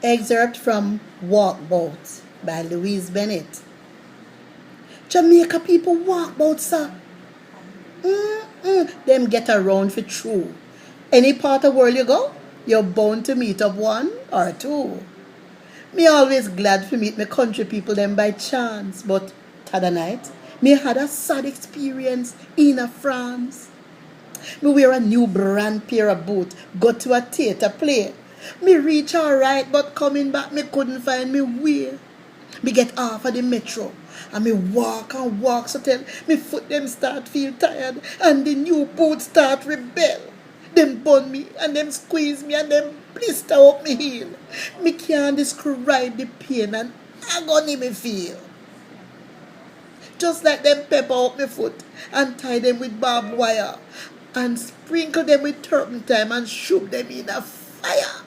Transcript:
Excerpt from Bout by Louise Bennett. Jamaica people walk bout, sir. Them get around for true. Any part of world you go, you're bound to meet up one or two. Me always glad to meet my country people them by chance, but t'other night, me had a sad experience in a France. Me wear a new brand pair of boot, go to a theatre play. Me reach alright, but coming back me couldn't find me way. Me get off of the metro and me walk and walk so till me foot them start feel tired and the new boot start rebel. Them burn me and them squeeze me and them blister up me heel. Me can't describe the pain and agony me feel. Just like them pepper up me foot and tie them with barbed wire and sprinkle them with turpentine and shoot them in a fire.